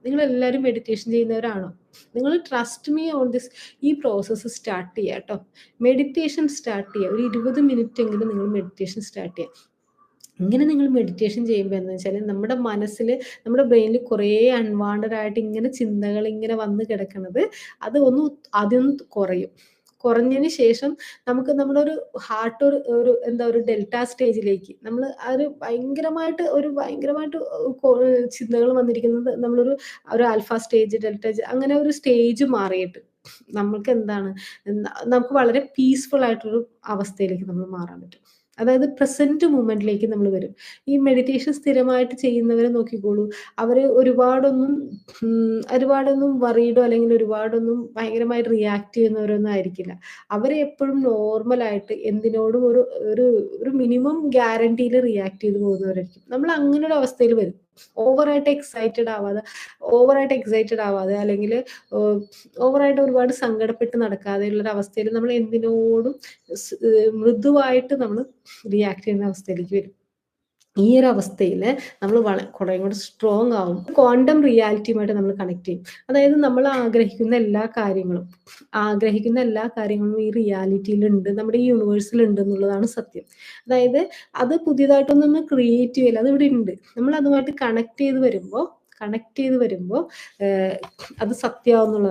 നിങ്ങളെല്ലാവരും മെഡിറ്റേഷൻ ചെയ്യുന്നവരാണോ? നിങ്ങൾ trust me on this. ഈ പ്രോസസ്സ് സ്റ്റാർട്ട് ചെയ്യുക കേട്ടോ. മെഡിറ്റേഷൻ സ്റ്റാർട്ട് ചെയ്യുക. ഒരു 20 മിനിറ്റെങ്കിലും നിങ്ങൾ മെഡിറ്റേഷൻ സ്റ്റാർട്ട് ചെയ്യുക. ഇങ്ങനെ നിങ്ങൾ മെഡിറ്റേഷൻ ചെയ്യുമ്പോൾ എന്ന് വെച്ചാൽ നമ്മുടെ മനസ്സിൽ, നമ്മുടെ ബ്രെയിനിൽ കുറേ അൺവാണ്ടഡ് ആയിട്ട് ഇങ്ങനെ ചിന്തകൾ ഇങ്ങനെ വന്ന് കിടക്കുന്നത്, അത് ഒന്ന് അതൊന്ന് കുറയും. കുറഞ്ഞതിന് ശേഷം നമുക്ക് നമ്മുടെ ഒരു ഹാർട്ട് ഒരു ഒരു എന്താ ഒരു ഡെൽറ്റ സ്റ്റേജിലേക്ക് നമ്മൾ ആ ഒരു ഭയങ്കരമായിട്ട് ചിന്തകൾ വന്നിരിക്കുന്നത് നമ്മളൊരു ഒരു ആൽഫ സ്റ്റേജ്, ഡെൽറ്റ അങ്ങനെ ഒരു സ്റ്റേജ് മാറിയിട്ട് നമുക്ക് എന്താണ് നമുക്ക് വളരെ പീസ്ഫുൾ ആയിട്ടൊരു അവസ്ഥയിലേക്ക് നമ്മൾ മാറാൻ പറ്റും. അതായത് പ്രസന്റ് മൂമെന്റിലേക്ക് നമ്മൾ വരും. ഈ മെഡിറ്റേഷൻ സ്ഥിരമായിട്ട് ചെയ്യുന്നവരെ നോക്കിക്കോളൂ. അവര് ഒരുപാടൊന്നും വറീഡോ അല്ലെങ്കിൽ ഒരുപാടൊന്നും ഭയങ്കരമായിട്ട് റിയാക്ട് ചെയ്യുന്നവരൊന്നും ആയിരിക്കില്ല. അവര് എപ്പഴും നോർമലായിട്ട് എന്തിനോടും ഒരു ഒരു ഒരു മിനിമം ഗ്യാരണ്ടിയിൽ റിയാക്ട് ചെയ്ത് പോകുന്നവരായിരിക്കും. നമ്മൾ അങ്ങനെ ഒരു അവസ്ഥയിൽ വരും. ഓവറായിട്ട് എക്സൈറ്റഡ് ആവാതെ ഓവറായിട്ട് എക്സൈറ്റഡ് ആവാതെ അല്ലെങ്കില് ഓഹ് ഓവറായിട്ട് ഒരുപാട് സങ്കടപ്പെട്ട് നടക്കാതെയുള്ളൊരു അവസ്ഥയിൽ നമ്മൾ എന്തിനോടും മൃദുവായിട്ട് നമ്മള് റിയാക്ട് ചെയ്യുന്ന അവസ്ഥയിലേക്ക് വരും. ഈ ഒരു അവസ്ഥയില് നമ്മള് കുറേയും കൂടെ സ്ട്രോങ് ആവും. ക്വാണ്ടം റിയാലിറ്റിയുമായിട്ട് നമ്മൾ കണക്ട് ചെയ്യും. അതായത് നമ്മൾ ആഗ്രഹിക്കുന്ന എല്ലാ കാര്യങ്ങളും ഈ റിയാലിറ്റിയിലുണ്ട്. നമ്മുടെ ഈ യൂണിവേഴ്സിൽ ഉണ്ട് എന്നുള്ളതാണ് സത്യം. അതായത് അത് പുതിയതായിട്ടൊന്നും ക്രിയേറ്റ് ചെയ്യില്ല. അത് ഇവിടെ ഉണ്ട്. നമ്മൾ അതുമായിട്ട് കണക്ട് ചെയ്ത് വരുമ്പോ, അത് സത്യമാവുന്നുള്ളതാണ്.